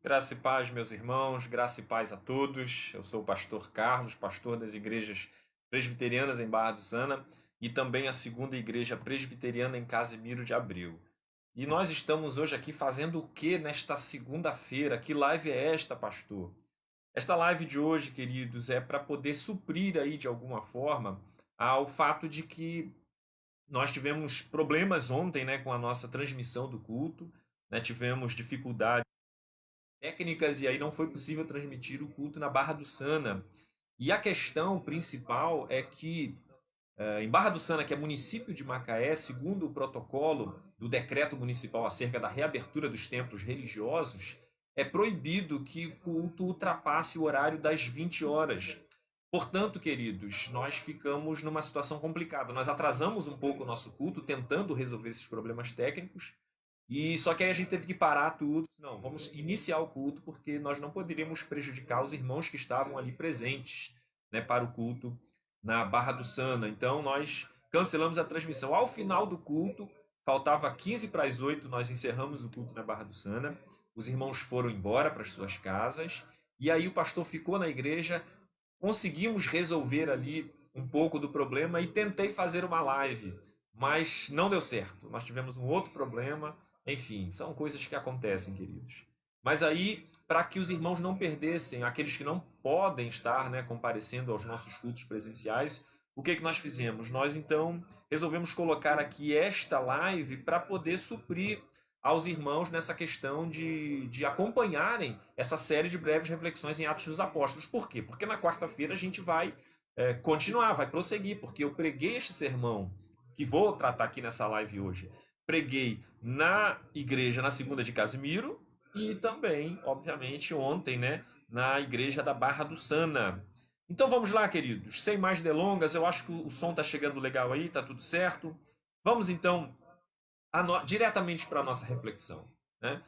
Graça e paz, meus irmãos, graça e paz a todos. Eu sou o pastor Carlos, pastor das igrejas presbiterianas em Barra do Sana e também a segunda igreja presbiteriana em Casimiro de Abreu. E nós estamos hoje aqui fazendo o que nesta segunda-feira? Que live é esta, pastor? Esta live de hoje, queridos, é para poder suprir aí de alguma forma ao fato de que nós tivemos problemas ontem, né, com a nossa transmissão do culto, né, tivemos dificuldades técnicas e aí não foi possível transmitir o culto na Barra do Sana. E a questão principal é que em Barra do Sana, que é município de Macaé, segundo o protocolo do decreto municipal acerca da reabertura dos templos religiosos, é proibido que o culto ultrapasse o horário das 20 horas. Portanto, queridos, nós ficamos numa situação complicada. Nós atrasamos um pouco o nosso culto, tentando resolver esses problemas técnicos, e só que aí a gente teve que parar tudo. Não, vamos iniciar o culto porque nós não poderíamos prejudicar os irmãos que estavam ali presentes, né, para o culto na Barra do Sana. Então nós cancelamos a transmissão. Ao final do culto, faltava 15 para as 8, nós encerramos o culto na Barra do Sana. Os irmãos foram embora para as suas casas e aí o pastor ficou na igreja. Conseguimos resolver ali um pouco do problema e tentei fazer uma live, mas não deu certo. Nós tivemos um outro problema. Enfim, são coisas que acontecem, queridos. Mas aí, para que os irmãos não perdessem, aqueles que não podem estar, né, comparecendo aos nossos cultos presenciais, o que nós fizemos? Nós então resolvemos colocar aqui esta live para poder suprir aos irmãos nessa questão de acompanharem essa série de breves reflexões em Atos dos Apóstolos. Por quê? Porque na quarta-feira a gente vai continuar, vai prosseguir, porque eu preguei este sermão que vou tratar aqui nessa live hoje. Preguei na igreja na segunda de Casimiro e também, obviamente, ontem, né, na igreja da Barra do Sana. Então vamos lá, queridos. Sem mais delongas, eu acho que o som está chegando legal aí, tá tudo certo. Vamos então diretamente para a nossa reflexão, né?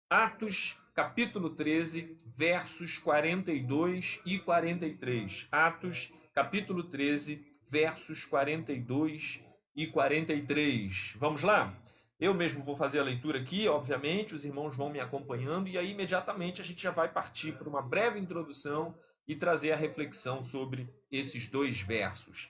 Atos, capítulo 13, versos 42 e 43. Atos, capítulo 13, versos 42 e 43. Vamos lá? Eu mesmo vou fazer a leitura aqui, obviamente, os irmãos vão me acompanhando e aí imediatamente a gente já vai partir para uma breve introdução e trazer a reflexão sobre esses dois versos.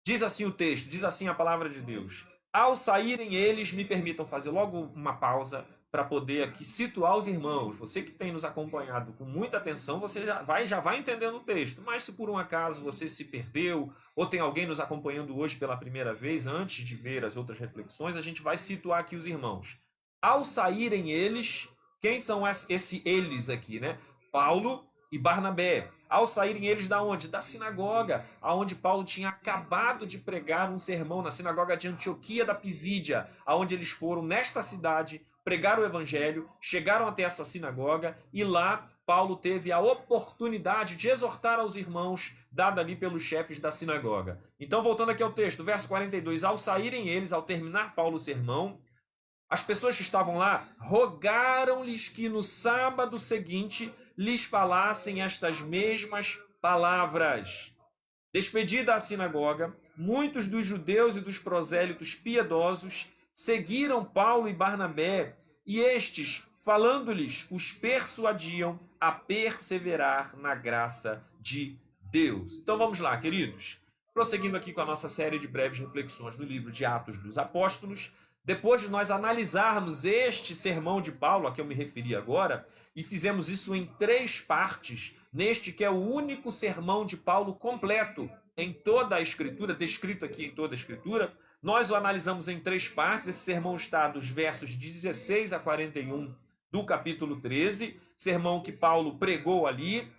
Diz assim o texto, diz assim a palavra de Deus. Ao saírem eles, me permitam fazer logo uma pausa para poder aqui situar os irmãos. Você que tem nos acompanhado com muita atenção, você já vai entendendo o texto. Mas se por um acaso você se perdeu, ou tem alguém nos acompanhando hoje pela primeira vez, antes de ver as outras reflexões, a gente vai situar aqui os irmãos. Ao saírem eles, quem são esse eles aqui, né? Paulo e Barnabé. Ao saírem eles da onde? Da sinagoga, aonde Paulo tinha acabado de pregar um sermão na sinagoga de Antioquia da Pisídia, aonde eles foram nesta cidade pregar o evangelho, chegaram até essa sinagoga e lá Paulo teve a oportunidade de exortar aos irmãos, dada ali pelos chefes da sinagoga. Então, voltando aqui ao texto, verso 42, ao saírem eles, ao terminar Paulo o sermão, as pessoas que estavam lá rogaram-lhes que no sábado seguinte lhes falassem estas mesmas palavras. Despedida a sinagoga, muitos dos judeus e dos prosélitos piedosos seguiram Paulo e Barnabé, e estes, falando-lhes, os persuadiam a perseverar na graça de Deus. Então vamos lá, queridos. Prosseguindo aqui com a nossa série de breves reflexões no livro de Atos dos Apóstolos, depois de nós analisarmos este sermão de Paulo a que eu me referi agora, e fizemos isso em 3 partes, neste que é o único sermão de Paulo completo em toda a Escritura, descrito aqui em toda a Escritura, nós o analisamos em 3 partes. Esse sermão está dos versos 16 a 41 do capítulo 13, sermão que Paulo pregou ali,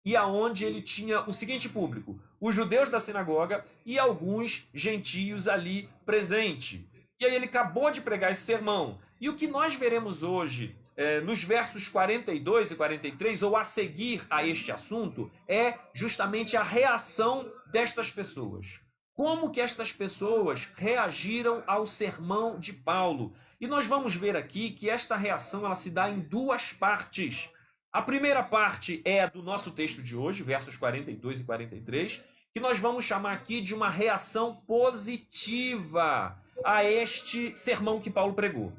e aonde ele tinha o seguinte público: os judeus da sinagoga e alguns gentios ali presentes. E aí ele acabou de pregar esse sermão. E o que nós veremos hoje, nos versos 42 e 43, ou a seguir a este assunto, é justamente a reação destas pessoas. Como que estas pessoas reagiram ao sermão de Paulo? E nós vamos ver aqui que esta reação ela se dá em 2 partes. A primeira parte é a do nosso texto de hoje, versos 42 e 43, que nós vamos chamar aqui de uma reação positiva a este sermão que Paulo pregou.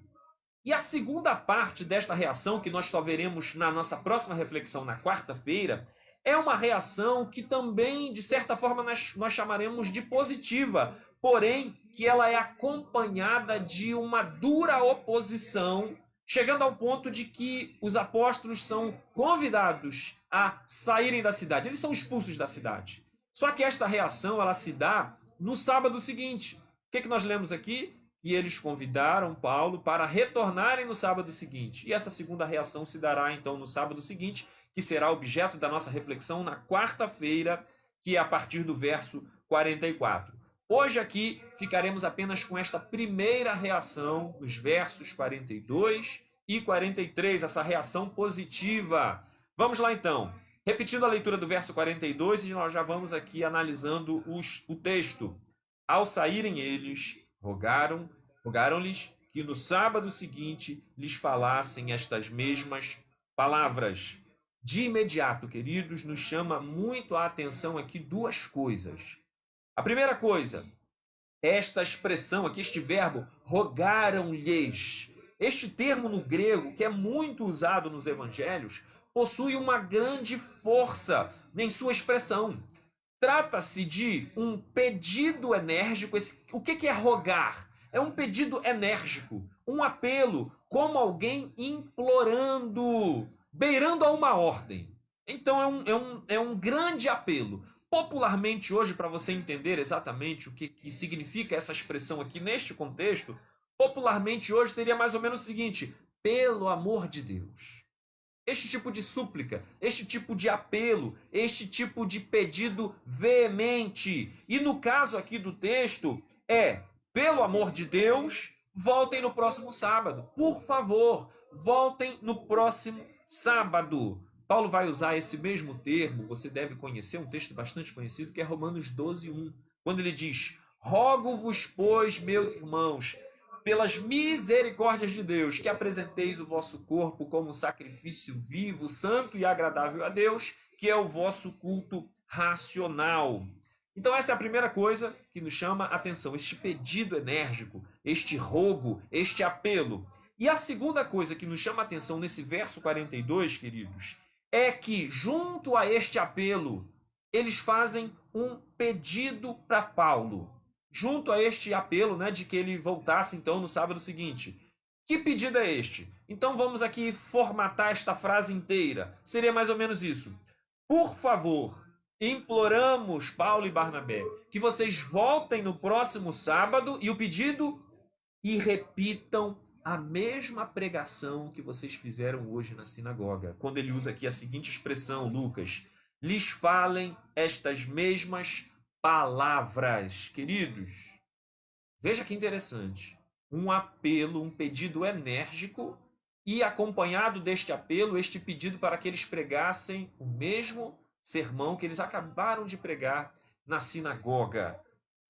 E a segunda parte desta reação, que nós só veremos na nossa próxima reflexão na quarta-feira, é uma reação que também, de certa forma, nós chamaremos de positiva, porém que ela é acompanhada de uma dura oposição, chegando ao ponto de que os apóstolos são convidados a saírem da cidade. Eles são expulsos da cidade. Só que esta reação ela se dá no sábado seguinte. O que nós lemos aqui? E eles convidaram Paulo para retornarem no sábado seguinte. E essa segunda reação se dará então no sábado seguinte, que será objeto da nossa reflexão na quarta-feira, que é a partir do verso 44. Hoje aqui ficaremos apenas com esta primeira reação, os versos 42 e 43, essa reação positiva. Vamos lá então. Repetindo a leitura do verso 42, e nós já vamos aqui analisando o texto. Ao saírem eles, rogaram-lhes que no sábado seguinte lhes falassem estas mesmas palavras. De imediato, queridos, nos chama muito a atenção aqui duas coisas. A primeira coisa, esta expressão aqui, este verbo, rogaram-lhes. Este termo no grego, que é muito usado nos evangelhos, possui uma grande força em sua expressão. Trata-se de um pedido enérgico. O que é rogar? É um pedido enérgico, um apelo, como alguém implorando, beirando a uma ordem. Então é um grande apelo. Popularmente hoje, para você entender exatamente o que significa essa expressão aqui neste contexto, popularmente hoje seria mais ou menos o seguinte: pelo amor de Deus. Este tipo de súplica, este tipo de apelo, este tipo de pedido veemente. E no caso aqui do texto é, pelo amor de Deus, voltem no próximo sábado. Por favor, voltem no próximo sábado. Paulo vai usar esse mesmo termo, você deve conhecer, um texto bastante conhecido, que é Romanos 12:1, quando ele diz: rogo-vos, pois, meus irmãos, pelas misericórdias de Deus, que apresenteis o vosso corpo como sacrifício vivo, santo e agradável a Deus, que é o vosso culto racional. Então essa é a primeira coisa que nos chama a atenção, este pedido enérgico, este rogo, este apelo. E a segunda coisa que nos chama a atenção nesse verso 42, queridos, é que junto a este apelo, eles fazem um pedido para Paulo. Junto a este apelo, né, de que ele voltasse então no sábado seguinte. Que pedido é este? Então vamos aqui formatar esta frase inteira. Seria mais ou menos isso. Por favor, imploramos, Paulo e Barnabé, que vocês voltem no próximo sábado, e o pedido, e repitam a mesma pregação que vocês fizeram hoje na sinagoga. Quando ele usa aqui a seguinte expressão, Lucas: lhes falem estas mesmas palavras. Queridos, veja que interessante. Um apelo, um pedido enérgico, e acompanhado deste apelo, este pedido para que eles pregassem o mesmo sermão que eles acabaram de pregar na sinagoga.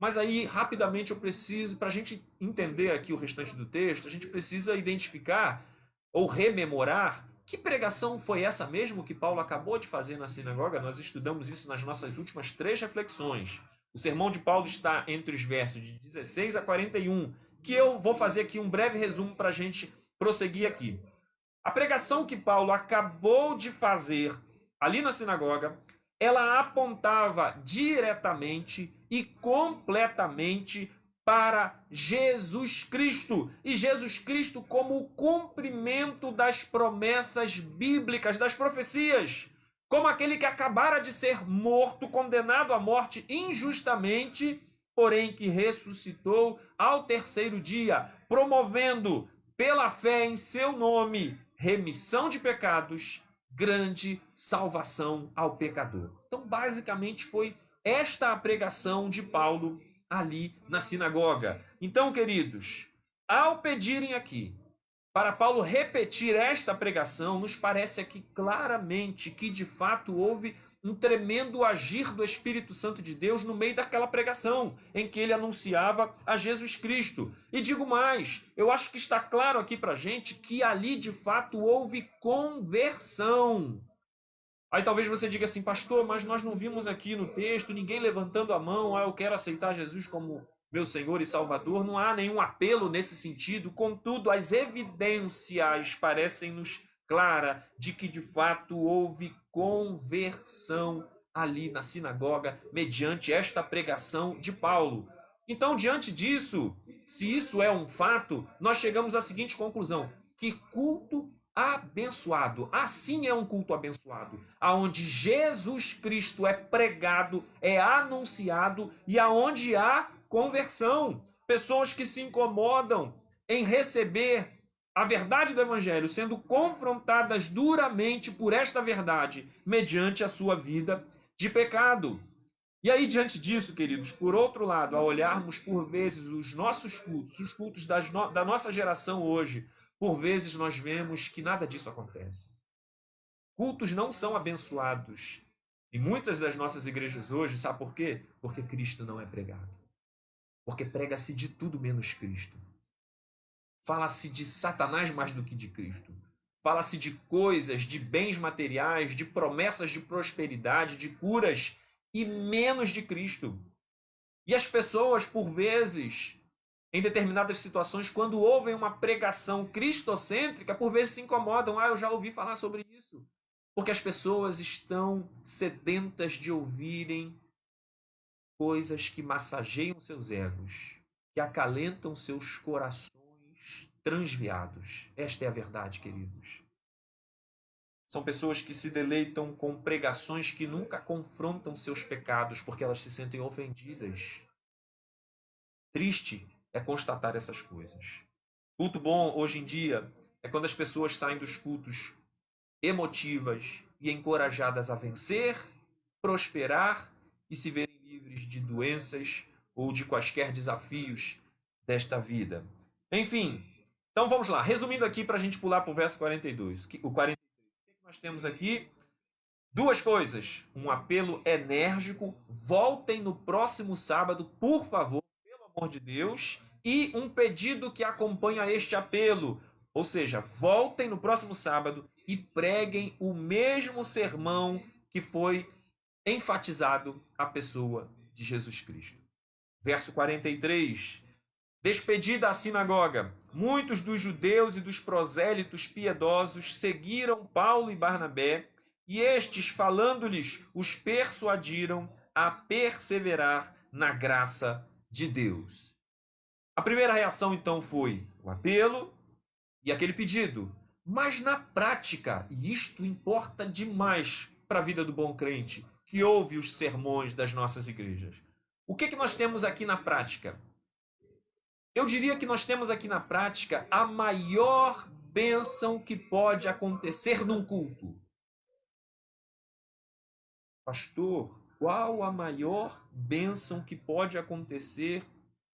Mas aí, rapidamente, eu preciso, para a gente entender aqui o restante do texto, a gente precisa identificar ou rememorar que pregação foi essa mesmo que Paulo acabou de fazer na sinagoga. Nós estudamos isso nas nossas últimas 3 reflexões. O sermão de Paulo está entre os versos de 16 a 41, que eu vou fazer aqui um breve resumo para a gente prosseguir aqui. A pregação que Paulo acabou de fazer ali na sinagoga, ela apontava diretamente e completamente para Jesus Cristo. E Jesus Cristo como o cumprimento das promessas bíblicas, das profecias. Como aquele que acabara de ser morto, condenado à morte injustamente, porém que ressuscitou ao terceiro dia, promovendo pela fé em seu nome remissão de pecados, grande salvação ao pecador. Então, basicamente, foi esta a pregação de Paulo ali na sinagoga. Então, queridos, ao pedirem aqui para Paulo repetir esta pregação, nos parece aqui claramente que de fato houve um tremendo agir do Espírito Santo de Deus no meio daquela pregação, em que ele anunciava a Jesus Cristo. E digo mais, eu acho que está claro aqui para a gente que ali de fato houve conversão. Aí talvez você diga assim: pastor, mas nós não vimos aqui no texto ninguém levantando a mão: eu quero aceitar Jesus como meu Senhor e Salvador, não há nenhum apelo nesse sentido. Contudo, as evidências parecem-nos claras de que de fato houve conversão ali na sinagoga mediante esta pregação de Paulo. Então, diante disso, se isso é um fato, nós chegamos à seguinte conclusão: que culto abençoado, assim é um culto abençoado, aonde Jesus Cristo é pregado, é anunciado e aonde há conversão. Pessoas que se incomodam em receber a verdade do Evangelho, sendo confrontadas duramente por esta verdade, mediante a sua vida de pecado. E aí, diante disso, queridos, por outro lado, ao olharmos por vezes os nossos cultos, os cultos da nossa geração hoje, por vezes nós vemos que nada disso acontece. Cultos não são abençoados em muitas das nossas igrejas hoje, sabe por quê? Porque Cristo não é pregado. Porque prega-se de tudo menos Cristo. Fala-se de Satanás mais do que de Cristo. Fala-se de coisas, de bens materiais, de promessas de prosperidade, de curas e menos de Cristo. E as pessoas, por vezes, em determinadas situações, quando ouvem uma pregação cristocêntrica, por vezes se incomodam. Ah, eu já ouvi falar sobre isso. Porque as pessoas estão sedentas de ouvirem coisas que massageiam seus egos, que acalentam seus corações transviados. Esta é a verdade, queridos. São pessoas que se deleitam com pregações que nunca confrontam seus pecados, porque elas se sentem ofendidas. Triste é constatar essas coisas. Culto bom, hoje em dia, é quando as pessoas saem dos cultos emotivas e encorajadas a vencer, prosperar e se verem livres de doenças ou de quaisquer desafios desta vida. Enfim, então vamos lá. Resumindo aqui para a gente pular para o verso 42. O 43. O que nós temos aqui? Duas coisas. Um apelo enérgico. Voltem no próximo sábado, por favor, pelo amor de Deus. E um pedido que acompanha este apelo. Ou seja, voltem no próximo sábado e preguem o mesmo sermão que foi enfatizado a pessoa de Jesus Cristo. Verso 43. Despedida a sinagoga, muitos dos judeus e dos prosélitos piedosos seguiram Paulo e Barnabé, e estes, falando-lhes, os persuadiram a perseverar na graça de Deus. A primeira reação, então, foi o apelo e aquele pedido. Mas na prática, e isto importa demais para a vida do bom crente, que ouve os sermões das nossas igrejas. O que nós temos aqui na prática? Eu diria que nós temos aqui na prática a maior bênção que pode acontecer num culto. Pastor, qual a maior bênção que pode acontecer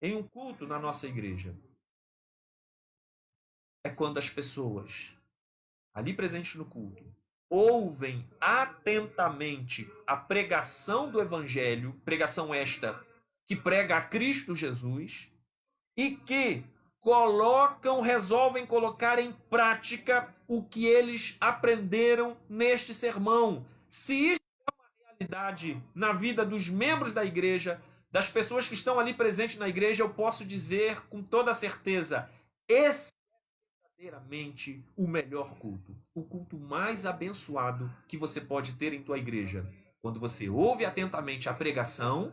em um culto na nossa igreja? É quando as pessoas, ali presentes no culto, ouvem atentamente a pregação do Evangelho, pregação esta que prega a Cristo Jesus, e que resolvem colocar em prática o que eles aprenderam neste sermão. Se isso é uma realidade na vida dos membros da igreja, das pessoas que estão ali presentes na igreja, eu posso dizer com toda certeza, esse é verdadeiramente o melhor culto, o culto mais abençoado que você pode ter em tua igreja. Quando você ouve atentamente a pregação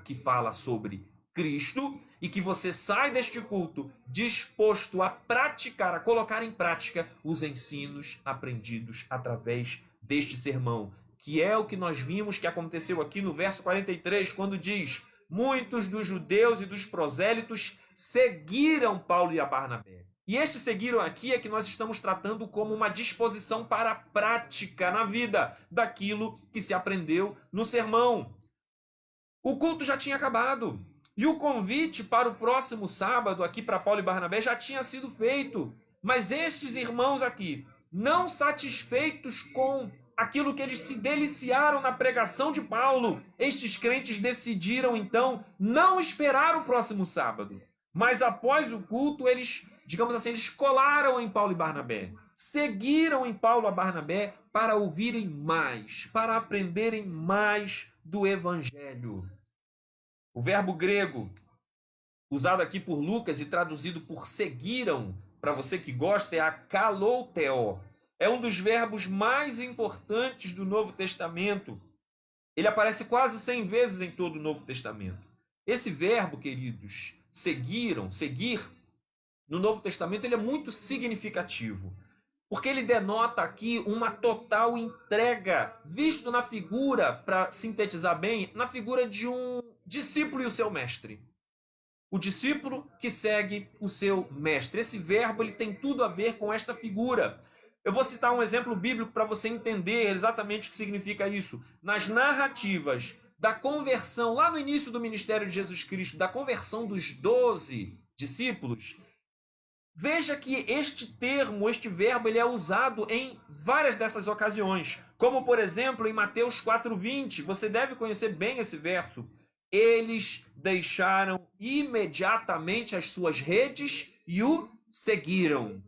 que fala sobre Cristo, e que você sai deste culto disposto a praticar, a colocar em prática os ensinos aprendidos através deste sermão, que é o que nós vimos que aconteceu aqui no verso 43, quando diz: muitos dos judeus e dos prosélitos seguiram Paulo e a Barnabé. E este seguiram aqui é que nós estamos tratando como uma disposição para a prática na vida daquilo que se aprendeu no sermão. O culto já tinha acabado. E o convite para o próximo sábado aqui para Paulo e Barnabé já tinha sido feito. Mas estes irmãos aqui, não satisfeitos com aquilo que eles se deliciaram na pregação de Paulo, estes crentes decidiram então não esperar o próximo sábado. Mas após o culto, eles, digamos assim, eles colaram em Paulo e Barnabé. Seguiram em Paulo e Barnabé para ouvirem mais, para aprenderem mais do Evangelho. O verbo grego usado aqui por Lucas e traduzido por seguiram, para você que gosta, é a kalouteo. É um dos verbos mais importantes do Novo Testamento. Ele aparece quase 100 vezes em todo o Novo Testamento. Esse verbo, queridos, seguiram, seguir, no Novo Testamento, ele é muito significativo, porque ele denota aqui uma total entrega, visto na figura, para sintetizar bem, na figura de um discípulo e o seu mestre. O discípulo que segue o seu mestre. Esse verbo ele tem tudo a ver com esta figura. Eu vou citar um exemplo bíblico para você entender exatamente o que significa isso. Nas narrativas da conversão, lá no início do ministério de Jesus Cristo, da conversão dos 12 discípulos, veja que este termo, este verbo, ele é usado em várias dessas ocasiões. Como, por exemplo, em Mateus 4:20. Você deve conhecer bem esse verso. Eles deixaram imediatamente as suas redes e o seguiram.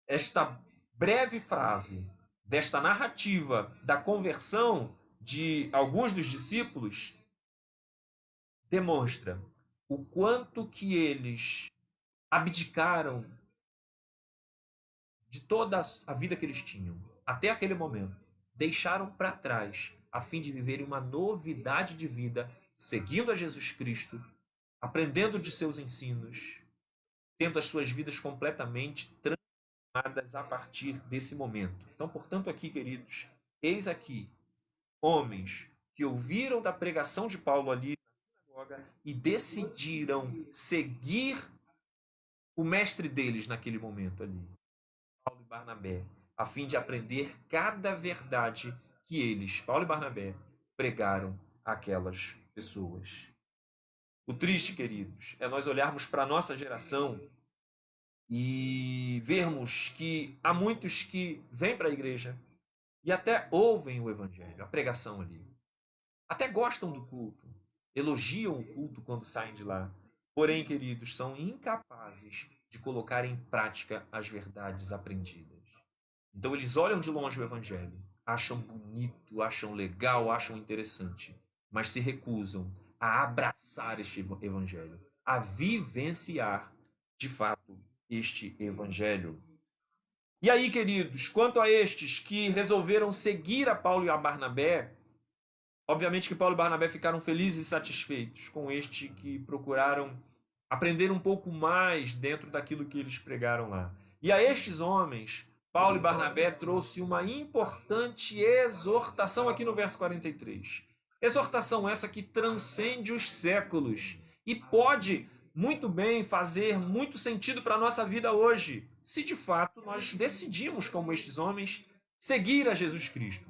Esta breve frase desta narrativa da conversão de alguns dos discípulos demonstra o quanto que eles abdicaram de toda a vida que eles tinham até aquele momento, deixaram para trás a fim de viverem uma novidade de vida, seguindo a Jesus Cristo, aprendendo de seus ensinos, tendo as suas vidas completamente transformadas a partir desse momento. Então, portanto, aqui, queridos, eis aqui homens que ouviram da pregação de Paulo ali na sinagoga e decidiram seguir o mestre deles naquele momento ali, Paulo e Barnabé, a fim de aprender cada verdade que eles, Paulo e Barnabé, pregaram àquelas pessoas. O triste, queridos, é nós olharmos para a nossa geração e vermos que há muitos que vêm para a igreja e até ouvem o evangelho, a pregação ali. Até gostam do culto, elogiam o culto quando saem de lá. Porém, queridos, são incapazes de colocar em prática as verdades aprendidas. Então eles olham de longe o evangelho, acham bonito, acham legal, acham interessante, mas se recusam a abraçar este evangelho, a vivenciar de fato este evangelho. E aí, queridos, quanto a estes que resolveram seguir a Paulo e a Barnabé, obviamente que Paulo e Barnabé ficaram felizes e satisfeitos com este que procuraram aprender um pouco mais dentro daquilo que eles pregaram lá. E a estes homens, Paulo e Barnabé trouxe uma importante exortação aqui no verso 43. Exortação essa que transcende os séculos e pode muito bem fazer muito sentido para a nossa vida hoje, se de fato nós decidimos, como estes homens, seguir a Jesus Cristo.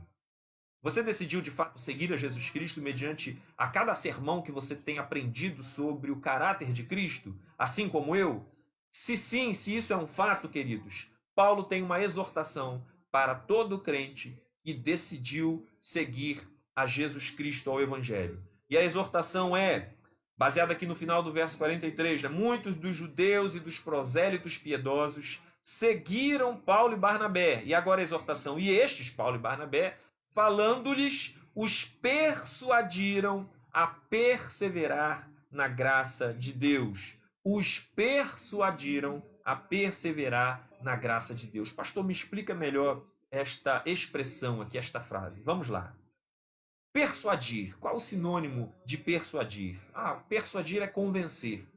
Você decidiu de fato seguir a Jesus Cristo mediante a cada sermão que você tem aprendido sobre o caráter de Cristo, assim como eu? Se sim, se isso é um fato, queridos, Paulo tem uma exortação para todo crente que decidiu seguir a Jesus Cristo, ao Evangelho. E a exortação é baseada aqui no final do verso 43, né? Muitos dos judeus e dos prosélitos piedosos seguiram Paulo e Barnabé. E agora a exortação. E estes, Paulo e Barnabé, falando-lhes, os persuadiram a perseverar na graça de Deus. Os persuadiram a perseverar na graça de Deus. Pastor, me explica melhor esta expressão aqui, esta frase. Vamos lá. Persuadir. Qual o sinônimo de persuadir? Persuadir é convencer.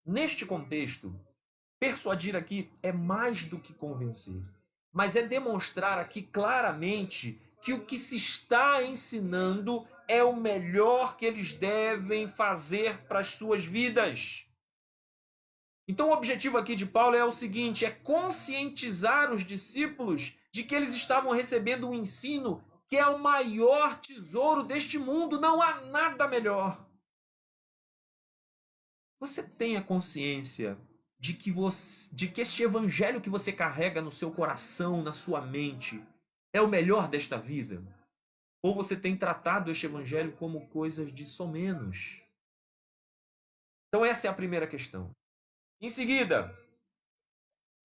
Neste contexto, persuadir aqui é mais do que convencer, mas é demonstrar aqui claramente que o que se está ensinando é o melhor que eles devem fazer para as suas vidas. Então o objetivo aqui de Paulo é o seguinte, é conscientizar os discípulos de que eles estavam recebendo um ensino que é o maior tesouro deste mundo, não há nada melhor. Você tem a consciência de que este evangelho que você carrega no seu coração, na sua mente, é o melhor desta vida? Ou você tem tratado este evangelho como coisas de somenos? Então essa é a primeira questão. Em seguida,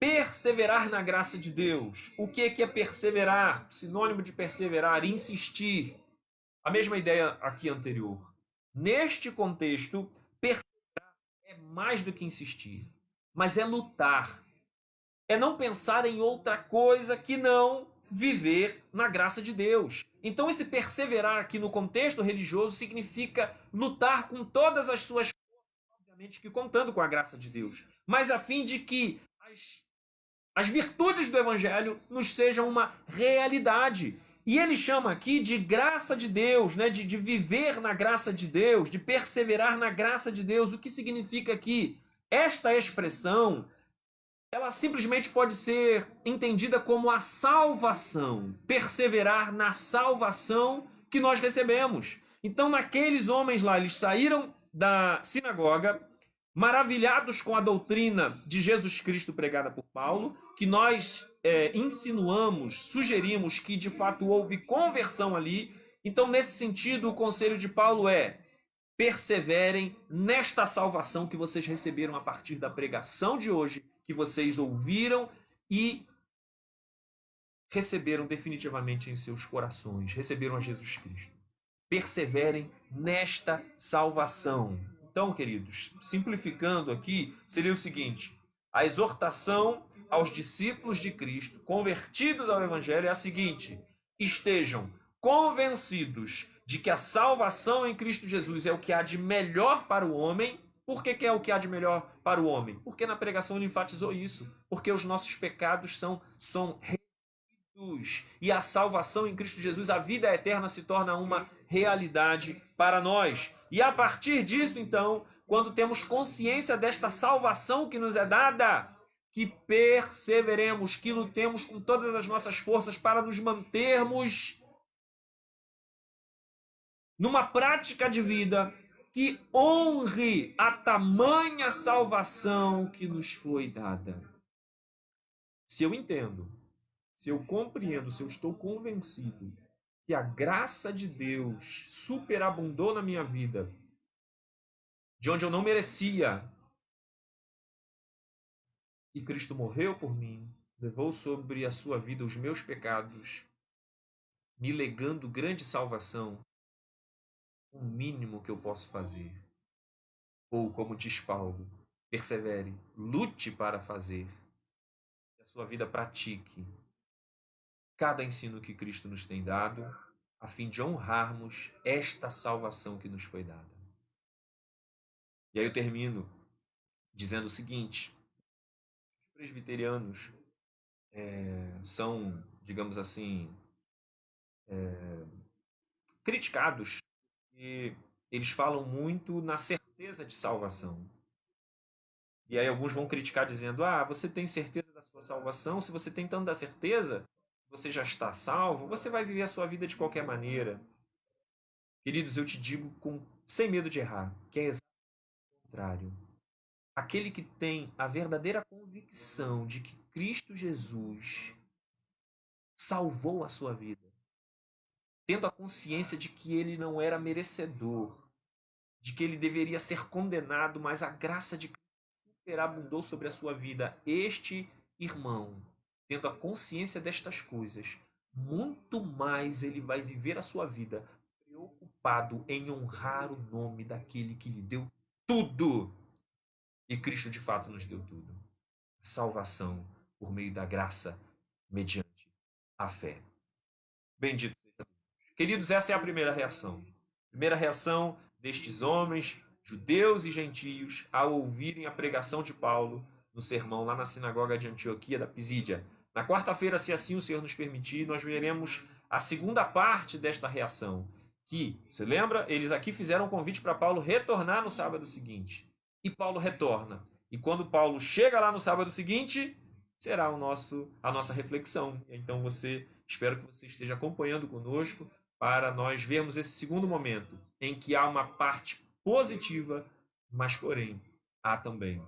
perseverar na graça de Deus. O que é perseverar? Sinônimo de perseverar, insistir. A mesma ideia aqui anterior. Neste contexto, perseverar é mais do que insistir, mas é lutar. É não pensar em outra coisa que não viver na graça de Deus. Então, esse perseverar aqui no contexto religioso significa lutar com todas as suas forças, obviamente que contando com a graça de Deus, mas a fim de que as virtudes do Evangelho nos sejam uma realidade. E ele chama aqui de graça de Deus, né? de viver na graça de Deus, de perseverar na graça de Deus. O que significa aqui? Esta expressão, ela simplesmente pode ser entendida como a salvação, perseverar na salvação que nós recebemos. Então, naqueles homens lá, eles saíram da sinagoga, maravilhados com a doutrina de Jesus Cristo pregada por Paulo, que nós insinuamos, sugerimos que de fato houve conversão ali. Então, nesse sentido, o conselho de Paulo é: perseverem nesta salvação que vocês receberam a partir da pregação de hoje, que vocês ouviram e receberam definitivamente em seus corações, receberam a Jesus Cristo. Perseverem nesta salvação. Então, queridos, simplificando aqui, seria o seguinte: a exortação aos discípulos de Cristo, convertidos ao Evangelho, é a seguinte: estejam convencidos de que a salvação em Cristo Jesus é o que há de melhor para o homem. Por que é o que há de melhor para o homem? Porque na pregação ele enfatizou isso. Porque os nossos pecados são e a salvação em Cristo Jesus, a vida eterna, se torna uma realidade para nós. E a partir disso, então, quando temos consciência desta salvação que nos é dada, que perseveremos, que lutemos com todas as nossas forças para nos mantermos numa prática de vida que honre a tamanha salvação que nos foi dada. Se eu entendo, se eu compreendo, se eu estou convencido que a graça de Deus superabundou na minha vida, de onde eu não merecia, e Cristo morreu por mim, levou sobre a sua vida os meus pecados, me legando grande salvação, o mínimo que eu posso fazer. Ou, como diz Paulo, persevere, lute para fazer, que a sua vida pratique cada ensino que Cristo nos tem dado, a fim de honrarmos esta salvação que nos foi dada. E aí eu termino dizendo o seguinte: os presbiterianos são, digamos assim, criticados, e eles falam muito na certeza de salvação. E aí alguns vão criticar dizendo: ah, você tem certeza da sua salvação? Se você tem tanta certeza, você já está salvo, você vai viver a sua vida de qualquer maneira. Queridos, eu te digo sem medo de errar, que é exatamente o contrário. Aquele que tem a verdadeira convicção de que Cristo Jesus salvou a sua vida, tendo a consciência de que ele não era merecedor, de que ele deveria ser condenado, mas a graça de Cristo superabundou sobre a sua vida. Este irmão, tendo a consciência destas coisas, muito mais ele vai viver a sua vida preocupado em honrar o nome daquele que lhe deu tudo. E Cristo de fato nos deu tudo. Salvação por meio da graça, mediante a fé. Bendito seja Deus. Queridos, essa é a primeira reação. Primeira reação destes homens, judeus e gentios, ao ouvirem a pregação de Paulo no sermão lá na sinagoga de Antioquia da Pisídia. Na quarta-feira, se assim o Senhor nos permitir, nós veremos a segunda parte desta reação. Que, você lembra? Eles aqui fizeram um convite para Paulo retornar no sábado seguinte. E Paulo retorna. E quando Paulo chega lá no sábado seguinte, será a nossa reflexão. Então espero que você esteja acompanhando conosco para nós vermos esse segundo momento, em que há uma parte positiva, mas porém há também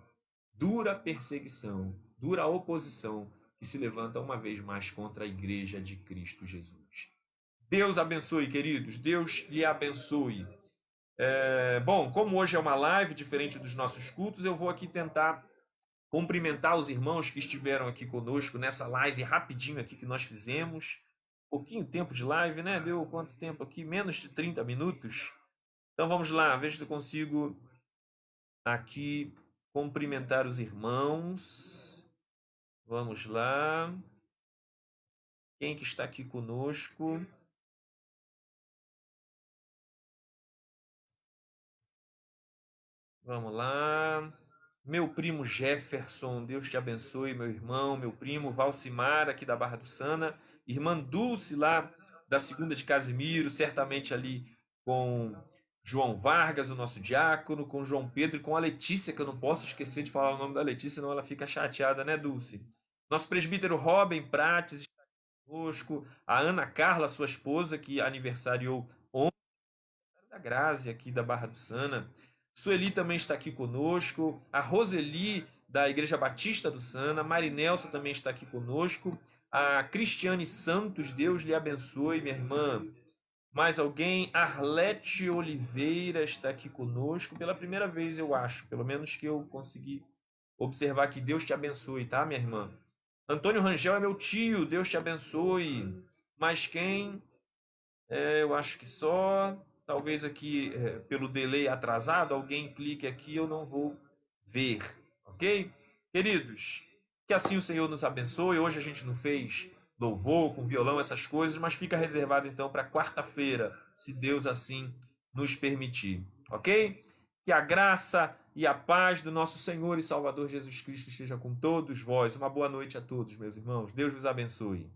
dura perseguição, dura oposição que se levanta uma vez mais contra a igreja de Cristo Jesus. Deus abençoe, queridos. Deus lhe abençoe. Bom, como hoje é uma live diferente dos nossos cultos, eu vou aqui tentar cumprimentar os irmãos que estiveram aqui conosco nessa live rapidinho aqui que nós fizemos. Pouquinho tempo de live, né? Deu quanto tempo aqui? Menos de 30 minutos. Então vamos lá, veja se eu consigo aqui cumprimentar os irmãos. Vamos lá. Quem que está aqui conosco? Vamos lá. Meu primo Jefferson, Deus te abençoe, meu irmão, meu primo Valcimar, aqui da Barra do Sana, irmã Dulce, lá da Segunda de Casimiro, certamente ali com João Vargas, o nosso diácono, com João Pedro e com a Letícia, que eu não posso esquecer de falar o nome da Letícia, senão ela fica chateada, né, Dulce? Nosso presbítero Robin Prates está conosco, a Ana Carla, sua esposa, que aniversariou da Grazi, aqui da Barra do Sana. Sueli também está aqui conosco. A Roseli, da Igreja Batista do Sana. A Marinelsa também está aqui conosco. A Cristiane Santos, Deus lhe abençoe, minha irmã. Mais alguém? Arlete Oliveira está aqui conosco pela primeira vez, eu acho. Pelo menos que eu consegui observar que Deus te abençoe, tá, minha irmã? Antônio Rangel é meu tio, Deus te abençoe. Mais quem? Eu acho que só. Talvez aqui, pelo delay atrasado, alguém clique aqui, eu não vou ver. Ok? Queridos, que assim o Senhor nos abençoe. Hoje a gente não fez louvor com violão, essas coisas, mas fica reservado então para quarta-feira, se Deus assim nos permitir. Ok? Que a graça e a paz do nosso Senhor e Salvador Jesus Cristo esteja com todos vós. Uma boa noite a todos, meus irmãos. Deus vos abençoe.